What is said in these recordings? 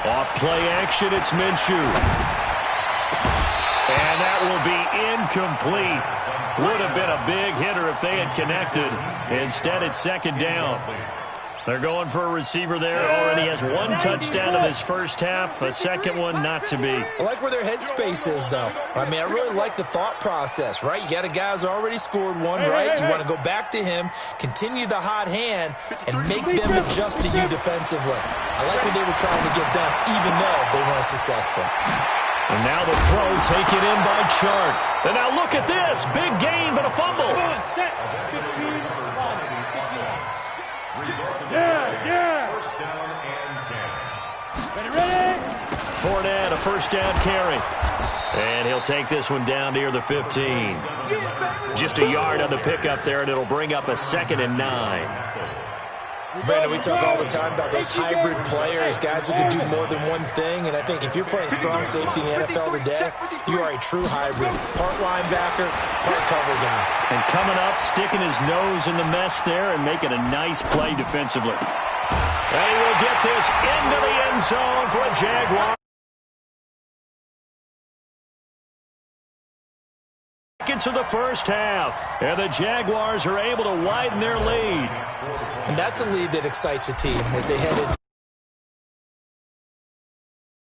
Off play action, it's Minshew. And that will be incomplete. Would have been a big hitter if they had connected. Instead, it's second down. They're going for a receiver there. Already has one touchdown in this first half. A second one not to be. I like where their headspace is, though. I mean, I really like the thought process, right? You got a guy who's already scored one, right? You want to go back to him, continue the hot hand, and make them adjust to you defensively. I like what they were trying to get done, even though they weren't successful. And now the throw taken in by Chark. And now look at this. Big gain, but a fumble. First down and 10. Ready? Fournette, a first down carry. And he'll take this one down near the 15. Just a yard on the pickup there, and it'll bring up a 2nd and 9. Brandon, we talk all the time about those hybrid players, guys who can do more than one thing, and I think if you're playing strong safety in the NFL today, you are a true hybrid. Part linebacker, part cover guy. And coming up, sticking his nose in the mess there and making a nice play defensively. And he will get this into the end zone for a Jaguar. Into the first half, and the Jaguars are able to widen their lead. And that's a lead that excites a team as they head into.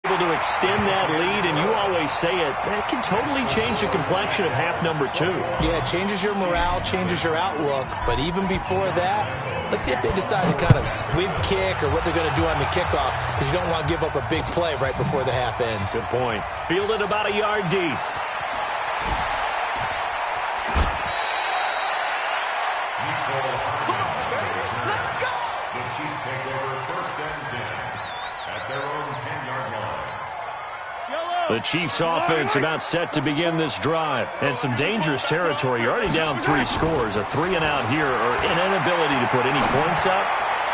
Able to extend that lead, and you always say it can totally change the complexion of half number 2. Yeah, it changes your morale, changes your outlook, but even before that, let's see if they decide to kind of squib kick or what they're going to do on the kickoff, because you don't want to give up a big play right before the half ends. Good point. Fielded about a yard deep. The Chiefs offense about set to begin this drive. And some dangerous territory. You're already down 3 scores. A 3-and-out here, or an inability to put any points up.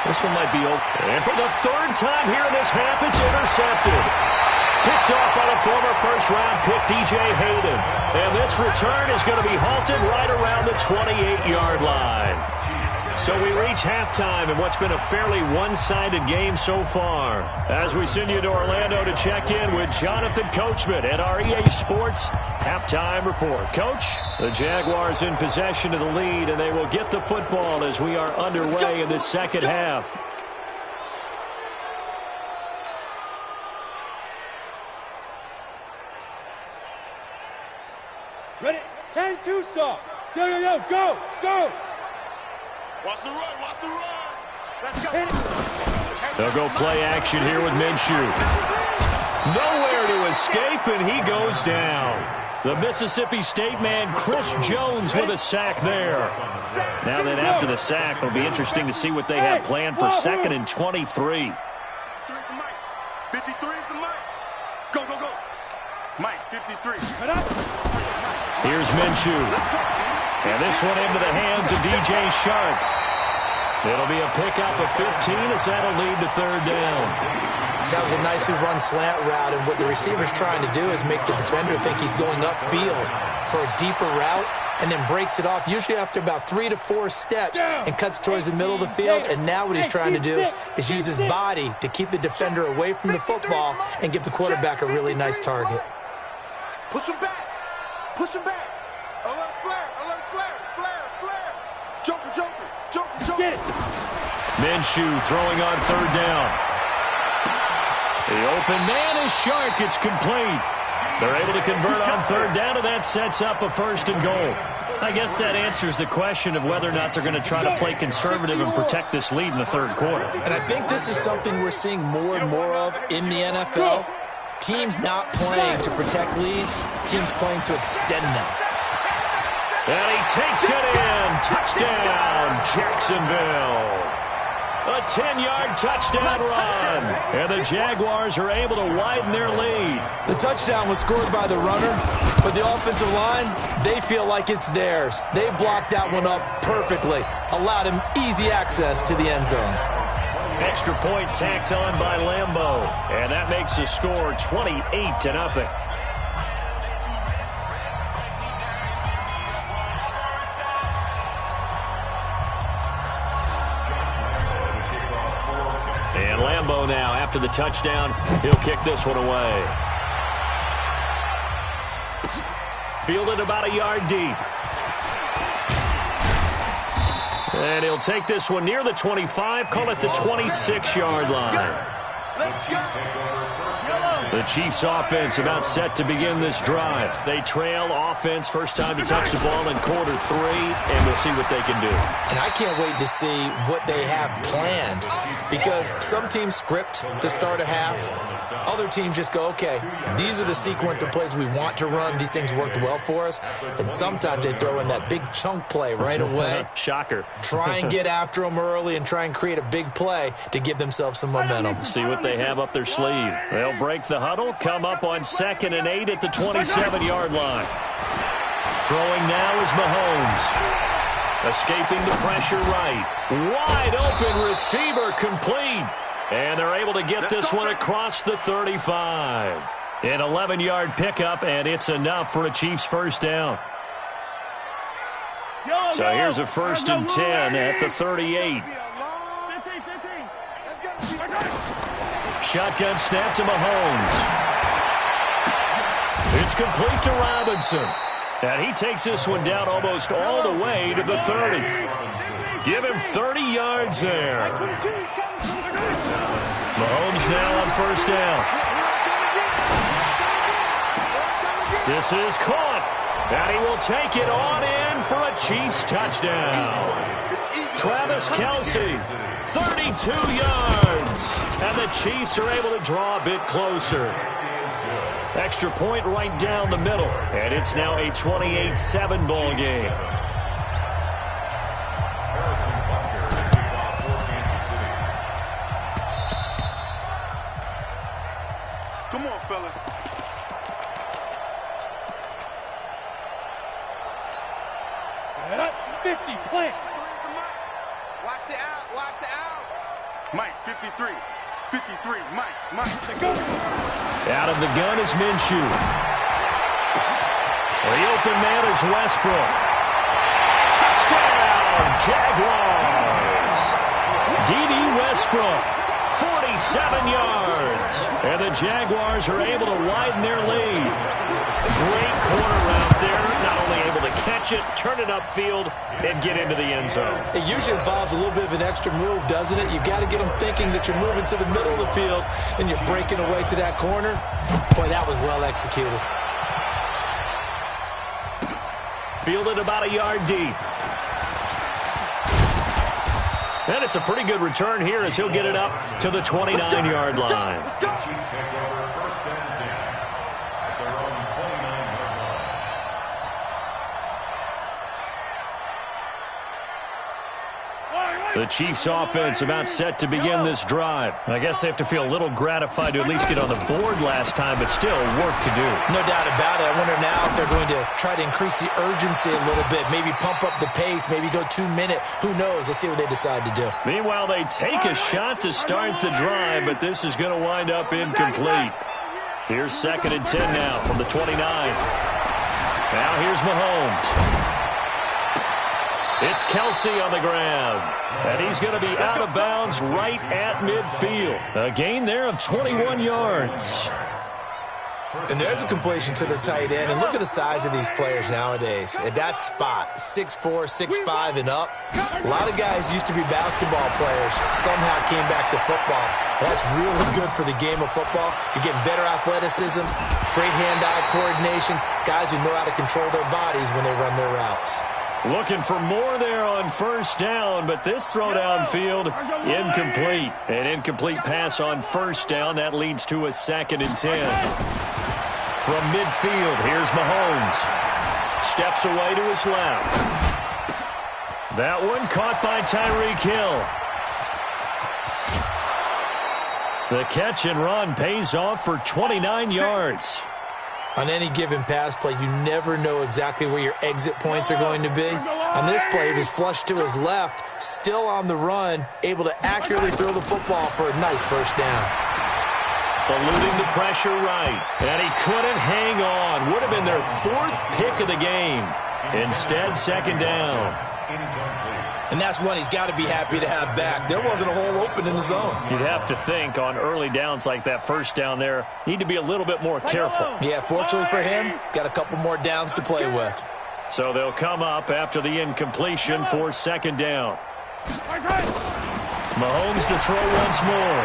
This one might be open. And for the 3rd time here in this half, it's intercepted. Picked off by the former first-round pick, DJ Hayden. And this return is going to be halted right around the 28-yard line. So we reach halftime in what's been a fairly one-sided game so far. As we send you to Orlando to check in with Jonathan Coachman at our EA Sports Halftime Report. Coach, the Jaguars in possession of the lead, and they will get the football as we are underway in this second half. Ready? 10-2 stop. Yo, go. Watch the run, Let's go. They'll go play action here with Minshew. Nowhere to escape, and he goes down. The Mississippi State man, Chris Jones, with a sack there. Now then, after the sack, it'll be interesting to see what they have planned for 2nd and 23. 53 is the mic. Go. Mike, 53. Here's Minshew. And this one into the hands of DJ Chark. It'll be a pickup of 15 as that'll lead to 3rd down. That was a nicely run slant route, and what the receiver's trying to do is make the defender think he's going upfield for a deeper route and then breaks it off, usually after about 3 to 4 steps, and cuts towards the middle of the field. And now what he's trying to do is use his body to keep the defender away from the football and give the quarterback a really nice target. Push him back. Alert flare. Jumper. Get it. Minshew throwing on 3rd down. The open man is Chark. It's complete. They're able to convert on 3rd down, and that sets up a 1st and goal. I guess that answers the question of whether or not they're going to try to play conservative and protect this lead in the 3rd quarter. And I think this is something we're seeing more and more of in the NFL. Teams not playing to protect leads, teams playing to extend them. And he takes it in. Touchdown, Jacksonville. A 10-yard touchdown run. And the Jaguars are able to widen their lead. The touchdown was scored by the runner, but the offensive line, they feel like it's theirs. They blocked that one up perfectly, allowed him easy access to the end zone. Extra point tacked on by Lambeau. And that makes the score 28-0. And Lambeau now after the touchdown. He'll kick this one away. Fielded about a yard deep. And he'll take this one near the 25, call it the 26-yard line. The Chiefs offense about set to begin this drive. They trail offense, first time to touch the ball in quarter 3, and we'll see what they can do. And I can't wait to see what they have planned, because some teams script to start a half. Other teams just go, okay, these are the sequence of plays we want to run. These things worked well for us. And sometimes they throw in that big chunk play right away. Shocker. Try and get after them early and try and create a big play to give themselves some momentum. See what they have up their sleeve. They'll break the huddle, come up on 2nd and 8 at the 27-yard line. Throwing now is Mahomes. Escaping the pressure right. Wide open receiver complete. And they're able to get this one across the 35. An 11-yard pickup, and it's enough for a Chiefs first down. So here's a 1st and 10 at the 38. Shotgun snap to Mahomes. It's complete to Robinson. And he takes this one down almost all the way to the 30. Give him 30 yards there. Mahomes now on 1st down. This is caught. And he will take it on in for a Chiefs touchdown. Travis Kelce, 32 yards. And the Chiefs are able to draw a bit closer. Extra point right down the middle. And it's now a 28-7 ball game. Come on, fellas. Set up, 50, plant. Watch the out, watch the out. Mike, 53. 53, Mike. Out of the gun is Minshew. The open man is Westbrook. Touchdown, Jaguars. D.D. Westbrook, 47 yards. And the Jaguars are able to widen their lead. Great corner route there. Not only able to catch it, turn it upfield, and get into the end zone. It usually involves a little bit of an extra move, doesn't it? You've got to get them thinking that you're moving to the middle of the field and you're breaking away to that corner. Boy, that was well executed. Fielded about a yard deep. And it's a pretty good return here as he'll get it up to the 29-yard line. The Chiefs offense about set to begin this drive. I guess they have to feel a little gratified to at least get on the board last time, but still work to do. No doubt about it. I wonder now if they're going to try to increase the urgency a little bit, maybe pump up the pace, maybe go 2-minute. Who knows? Let's see what they decide to do. Meanwhile, they take a shot to start the drive, but this is going to wind up incomplete. Here's 2nd and 10 now from the 29. Now here's Mahomes. It's Kelce on the ground, and he's going to be out of bounds right at midfield. A gain there of 21 yards. And there's a completion to the tight end. And look at the size of these players nowadays. At that spot, 6'4", 6'5", and up. A lot of guys used to be basketball players, somehow came back to football. That's really good for the game of football. You're getting better athleticism, great hand-eye coordination, guys who know how to control their bodies when they run their routes. Looking for more there on 1st down, but this throw downfield, incomplete. An incomplete pass on 1st down. That leads to a 2nd and 10. From midfield, here's Mahomes. Steps away to his left. That one caught by Tyreek Hill. The catch and run pays off for 29 yards. On any given pass play, you never know exactly where your exit points are going to be. On this play, it was flushed to his left, still on the run, able to accurately throw the football for a nice 1st down. Eluding the pressure right, and he couldn't hang on. Would have been their 4th pick of the game. Instead, second down. And that's one he's got to be happy to have back. There wasn't a hole open in the zone. You'd have to think on early downs like that first down there, need to be a little bit more careful. Yeah, fortunately for him, got a couple more downs to play with. So they'll come up after the incompletion for second down. Mahomes to throw once more.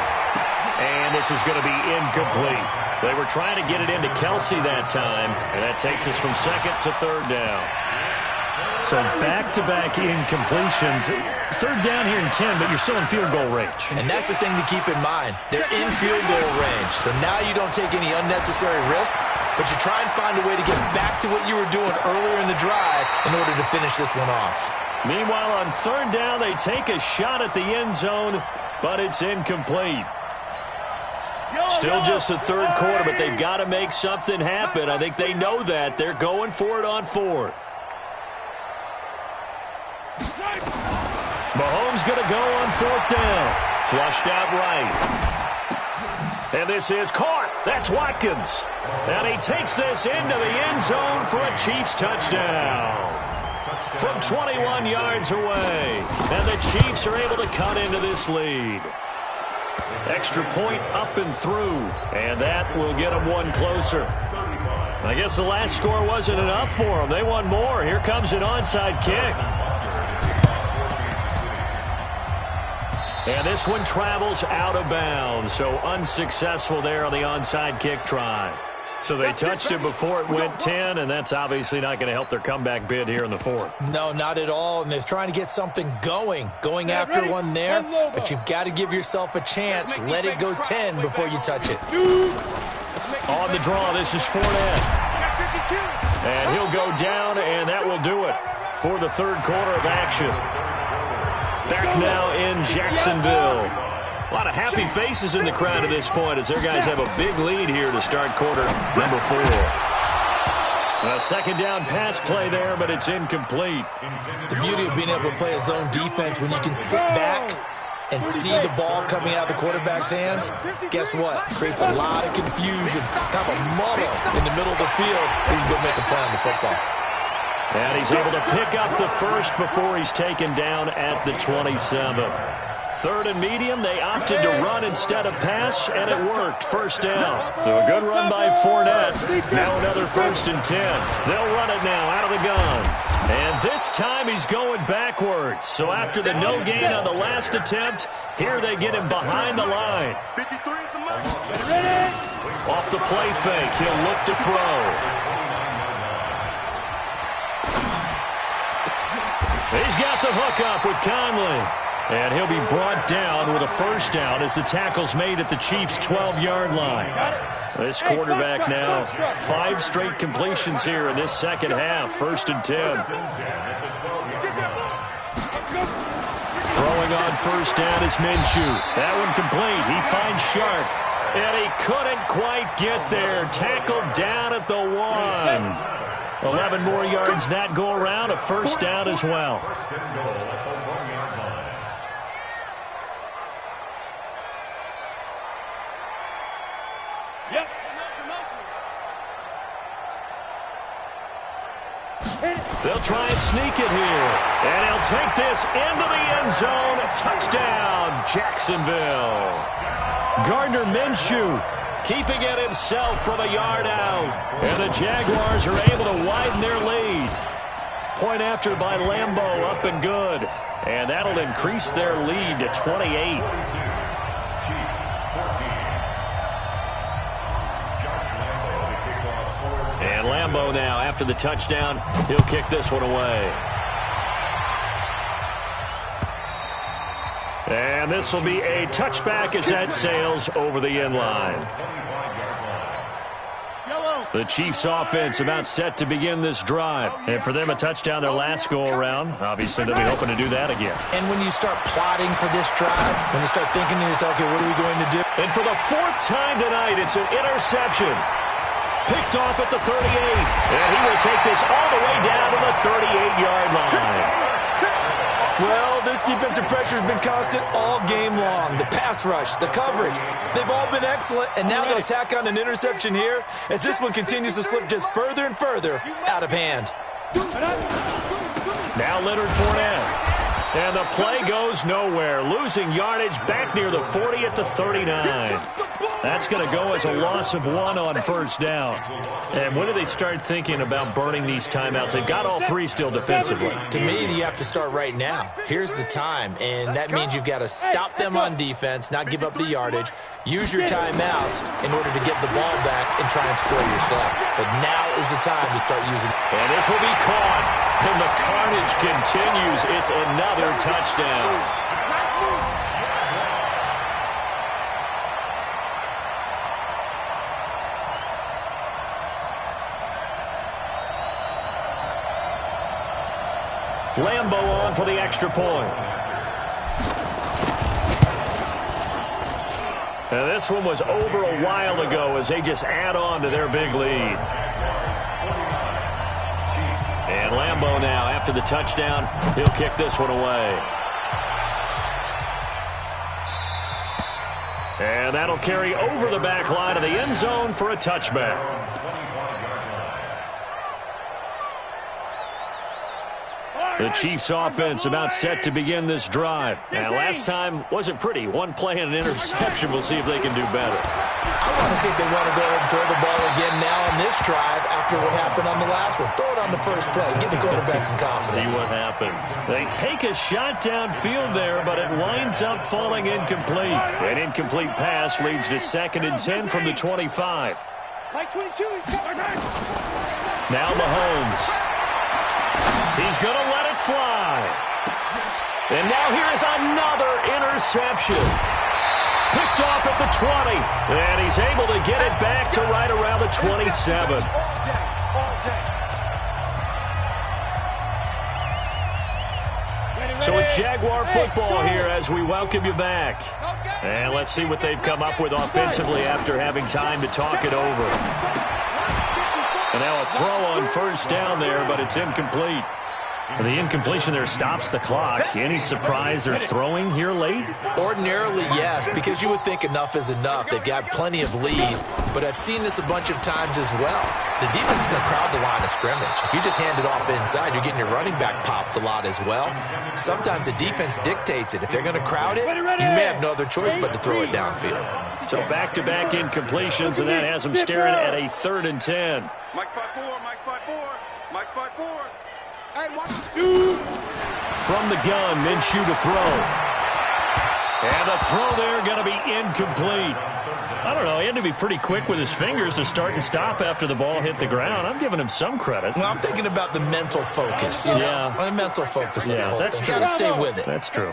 And this is going to be incomplete. They were trying to get it into Kelsey that time, and that takes us from second to third down. So back-to-back incompletions. Third down here in 10, but you're still in field goal range. And that's the thing to keep in mind. They're in field goal range. So now you don't take any unnecessary risks, but you try and find a way to get back to what you were doing earlier in the drive in order to finish this one off. Meanwhile, on third down, they take a shot at the end zone, but it's incomplete. Still just the third quarter, but they've got to make something happen. I think they know that. They're going for it on fourth. Mahomes going to go on fourth down. Flushed out right. And this is caught. That's Watkins. And he takes this into the end zone for a Chiefs touchdown. From 21 yards away. And the Chiefs are able to cut into this lead. Extra point up and through. And that will get them one closer. I guess the last score wasn't enough for them. They want more. Here comes an onside kick. And this one travels out of bounds, so unsuccessful there on the onside kick try. So they touched it before it went 10, and that's obviously not going to help their comeback bid here in the fourth. No, not at all, and they're trying to get something going after one there, but you've got to give yourself a chance. Let it go 10 before you touch it. On the draw, this is Fournette. And he'll go down, and that will do it for the third quarter of action. Back now in Jacksonville. A lot of happy faces in the crowd at this point as their guys have a big lead here to start quarter number 4. A second down pass play there, but it's incomplete. The beauty of being able to play a zone defense when you can sit back and see the ball coming out of the quarterback's hands, guess what? Creates a lot of confusion, kind of a muddle in the middle of the field where you can go make a play on the football. And he's able to pick up the first before he's taken down at the 27. Third and medium, they opted to run instead of pass, and it worked. First down. So a good run by Fournette. Now another first and 10. They'll run it now out of the gun. And this time he's going backwards. So after the no gain on the last attempt, here they get him behind the line. 53 is the mark. Off the play fake, he'll look to throw. He's got the hook up with Conley. And he'll be brought down with a first down as the tackle's made at the Chiefs' 12-yard line. This quarterback now, 5 straight completions here in this second half. First and 10. Throwing on first down is Minshew. That one complete. He finds Sharp. And he couldn't quite get there. Tackled down at the 1. 11 more yards that go around. A first down as well. They'll try and sneak it here. And he'll take this into the end zone. Touchdown, Jacksonville. Gardner Minshew keeping it himself from a yard out. And the Jaguars are able to widen their lead. Point after by Lambeau, up and good. And that'll increase their lead to 28. And Lambeau now, after the touchdown, he'll kick this one away. And this will be a touchback as that sails over the end line. The Chiefs offense about set to begin this drive. And for them, a touchdown their last go-around. Obviously, they'll be hoping to do that again. And when you start plotting for this drive, when you start thinking to yourself, okay, what are we going to do? And for the 4th time tonight, it's an interception. Picked off at the 38. And he will take this all the way down to the 38-yard line. Well, this defensive pressure has been constant all game long. The pass rush, the coverage, they've all been excellent, and now they'll tack on an interception here as this one continues to slip just further and further out of hand. Now Leonard Fournette. And the play goes nowhere. Losing yardage back near the 40 at the 39. That's going to go as a loss of 1 on first down. And when do they start thinking about burning these timeouts? They've got all 3 still defensively. To me, you have to start right now. Here's the time, and that means you've got to stop them on defense, not give up the yardage, use your timeouts in order to get the ball back and try and score yourself. But now is the time to start using it. And this will be caught, and the carnage continues. It's another touchdown. Lambeau on for the extra point. And this one was over a while ago as they just add on to their big lead. And Lambeau now, after the touchdown, he'll kick this one away. And that'll carry over the back line of the end zone for a touchback. The Chiefs offense about set to begin this drive. And last time wasn't pretty. One play and an interception. We'll see if they can do better. I want to see if they want to go ahead and throw the ball again now on this drive after what happened on the last one. Throw it on the first play. Give the quarterback some confidence. See what happens. They take a shot downfield there, but it winds up falling incomplete. An incomplete pass leads to 2nd and 10 from the 25. Like 22, he's coming. Now Mahomes. He's going to let it fly. And now here's another interception. Picked off at the 20. And he's able to get it back to right around the 27. So it's Jaguar football here as we welcome you back. And let's see what they've come up with offensively after having time to talk it over. And now a throw on first down there, but it's incomplete. And the incompletion there stops the clock. Any surprise they're throwing here late? Ordinarily, yes, because you would think enough is enough. They've got plenty of lead, but I've seen this a bunch of times as well. The defense is going to crowd the line of scrimmage. If you just hand it off inside, you're getting your running back popped a lot as well. Sometimes the defense dictates it. If they're going to crowd it, you may have no other choice but to throw it downfield. So back-to-back incompletions, and that has them staring at a 3rd and 10. Mike 5-4, Mike 5-4, Mike 5-4. Hey, from the gun, Minshew to throw. And the throw there going to be incomplete. I don't know, he had to be pretty quick with his fingers to start and stop after the ball hit the ground. I'm giving him some credit. Well, I'm thinking about the mental focus. You know? Yeah. The mental focus. Yeah, that's true. Got to stay with it. That's true.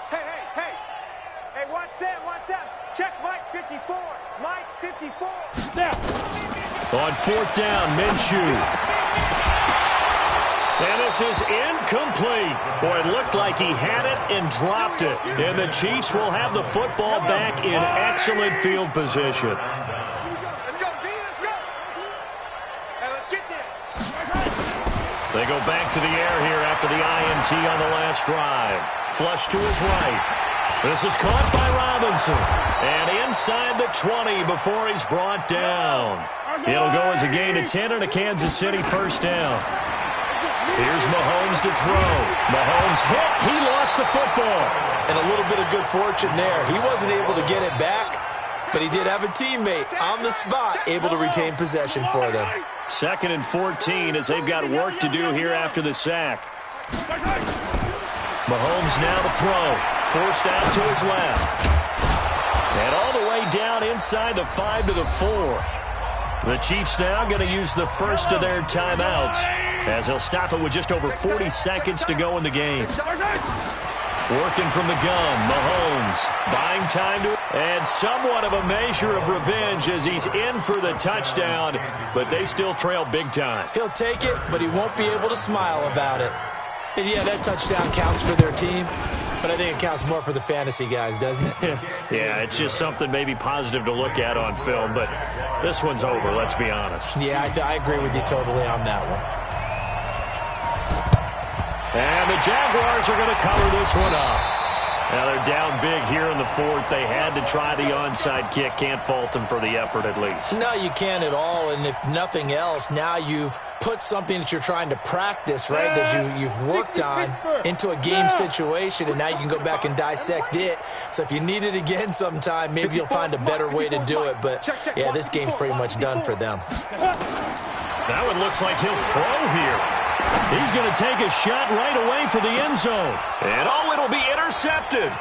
Hey, what's that? Check Mike 54. Mike 54. Now. On 4th down, Minshew. And this is incomplete. Boy, it looked like he had it and dropped it. And the Chiefs will have the football back in excellent field position. Let's go, B, let's go. Hey, let's get there. They go back to the air here after the INT on the last drive. Flush to his right. This is caught by Robinson. And inside the 20 before he's brought down. It'll go as a gain of 10 and a Kansas City first down. Here's Mahomes to throw. Mahomes hit. He lost the football. And a little bit of good fortune there. He wasn't able to get it back, but he did have a teammate on the spot able to retain possession for them. 2nd and 14 as they've got work to do here after the sack. Mahomes now to throw. Forced out to his left. And all the way down inside the 5 to the 4. The Chiefs now going to use the first of their timeouts as they'll stop it with just over 40 seconds to go in the game. Working from the gun, Mahomes buying time to, and somewhat of a measure of revenge as he's in for the touchdown, but they still trail big time. He'll take it, but he won't be able to smile about it. And yeah, that touchdown counts for their team, but I think it counts more for the fantasy guys, doesn't it? Yeah, it's just something maybe positive to look at on film, but this one's over, let's be honest. Yeah, I agree with you totally on that one. And the Jaguars are going to cover this one up. Now they're down big here in the fourth. They had to try the onside kick. Can't fault them for the effort at least. No, you can't at all. And if nothing else, now you've put something that you're trying to practice, right, that you've worked on into a game situation, and now you can go back and dissect it. So if you need it again sometime, maybe you'll find a better way to do it. But, yeah, this game's pretty much done for them. That one looks like he'll throw here. He's going to take a shot right away for the end zone. And, oh, it'll be intercepted.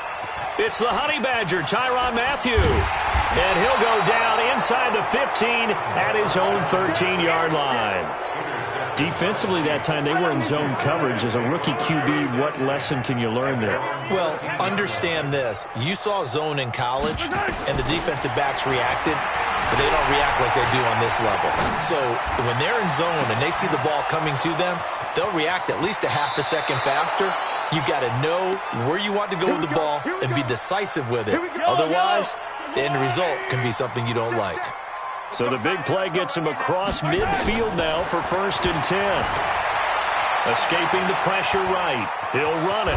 It's the Honey Badger, Tyrann Mathieu. And he'll go down inside the 15 at his own 13-yard line. Defensively that time, they were in zone coverage. As a rookie QB, what lesson can you learn there? Well, understand this. You saw zone in college, and the defensive backs reacted, but they don't react like they do on this level. So when they're in zone and they see the ball coming to them, they'll react at least a half a second faster. You've got to know where you want to go with the ball and be decisive with it. Otherwise, the end result can be something you don't like. So the big play gets him across midfield now for 1st and 10. Escaping the pressure right. He'll run it.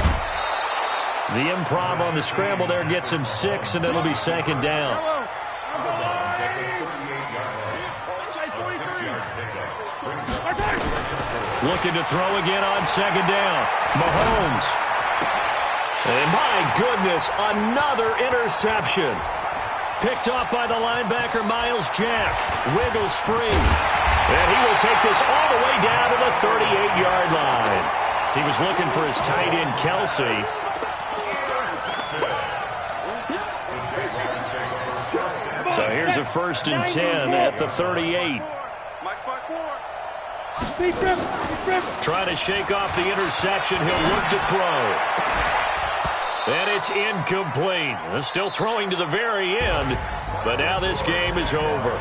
The improv on the scramble there gets him 6, and it'll be 2nd down. Looking to throw again on 2nd down. Mahomes. And my goodness, another interception. Picked off by the linebacker, Miles Jack. Wiggles free. And he will take this all the way down to the 38-yard line. He was looking for his tight end, Kelsey. So here's a 1st and 10 at the 38. Trying to shake off the interception. He'll look to throw. And it's incomplete. Still throwing to the very end, but now this game is over.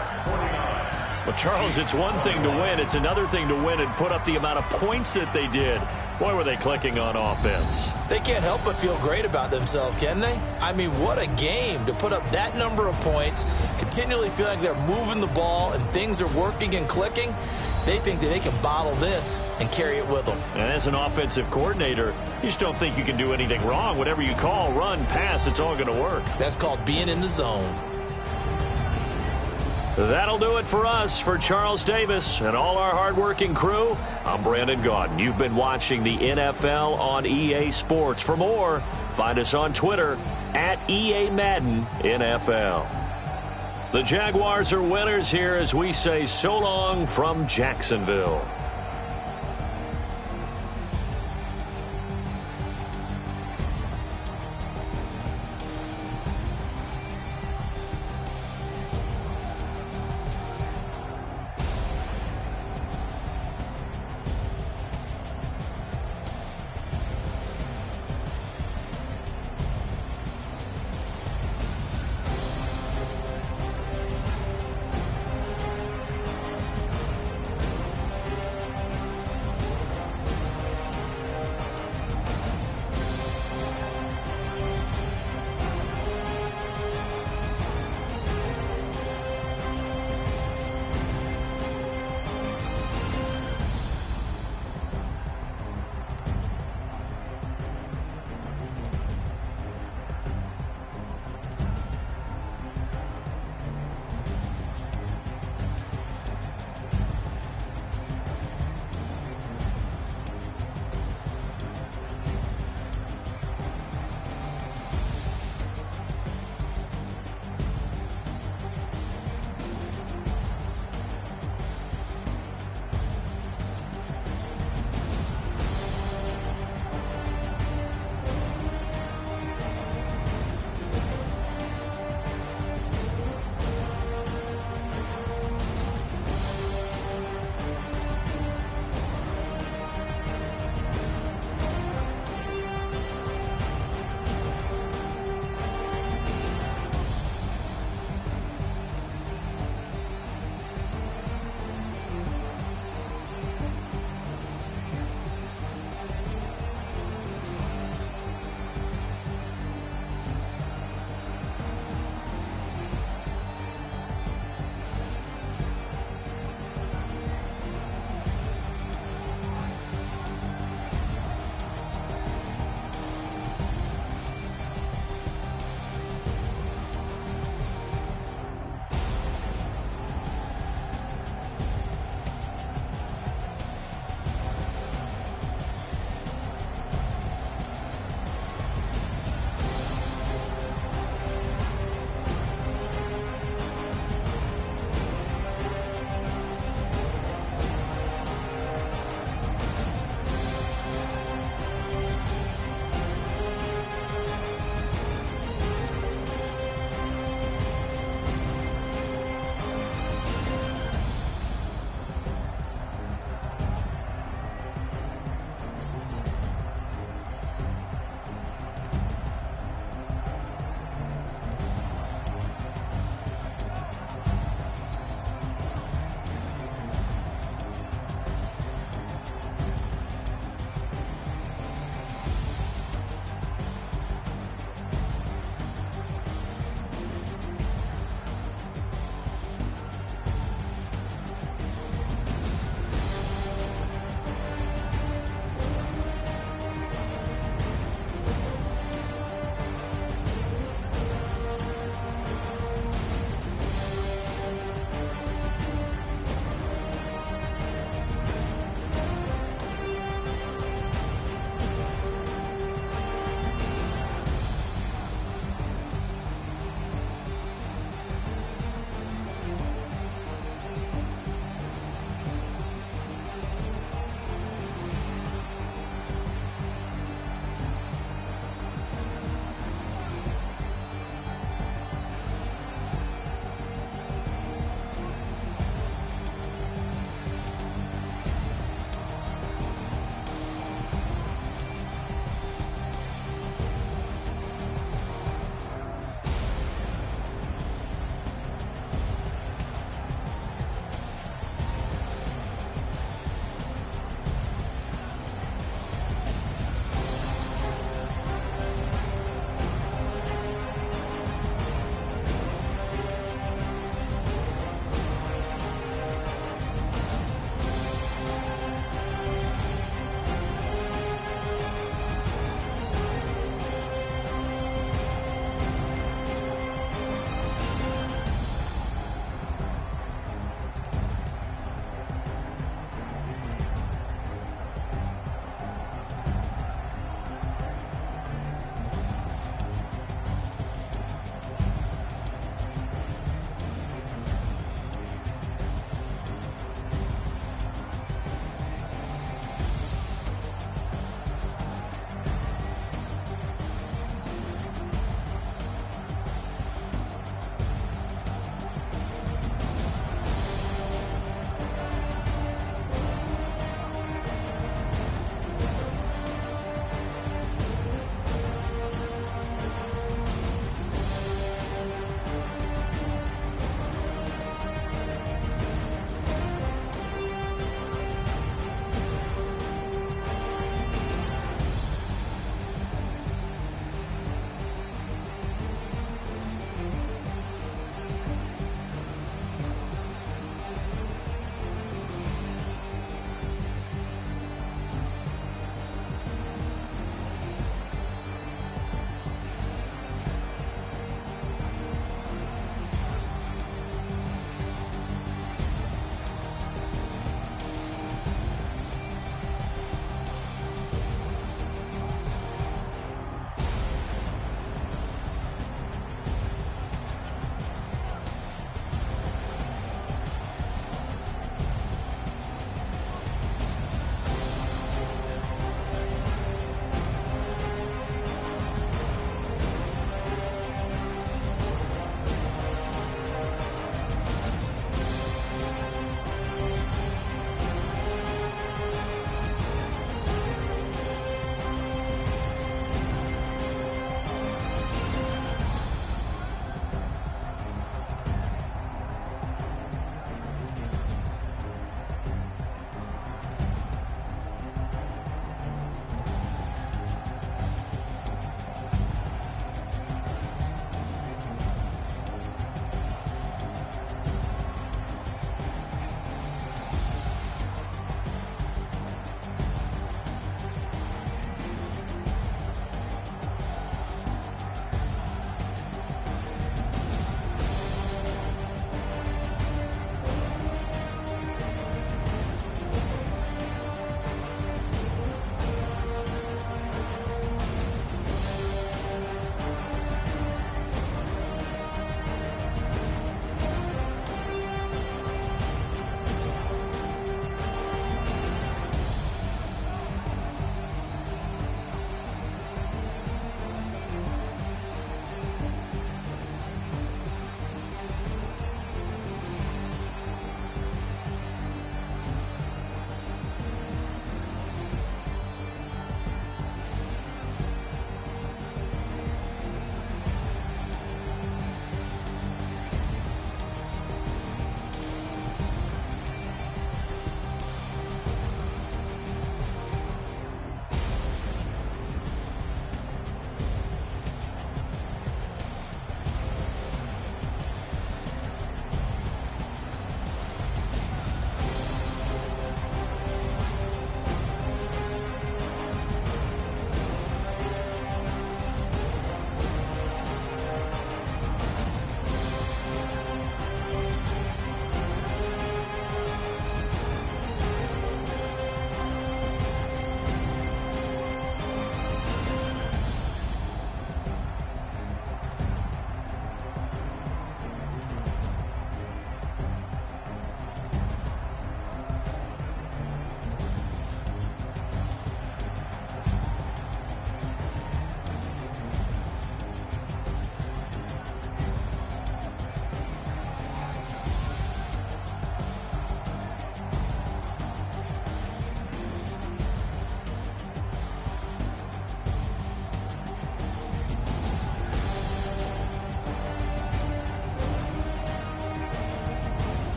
Well, Charles, it's one thing to win. It's another thing to win and put up the amount of points that they did. Boy, were they clicking on offense. They can't help but feel great about themselves, can they? I mean, what a game to put up that number of points, continually feel like they're moving the ball and things are working and clicking. They think that they can bottle this and carry it with them. And as an offensive coordinator, you just don't think you can do anything wrong. Whatever you call, run, pass, it's all going to work. That's called being in the zone. That'll do it for us. For Charles Davis and all our hardworking crew, I'm Brandon Gaudin. You've been watching the NFL on EA Sports. For more, find us on Twitter at EA Madden NFL. The Jaguars are winners here as we say so long from Jacksonville.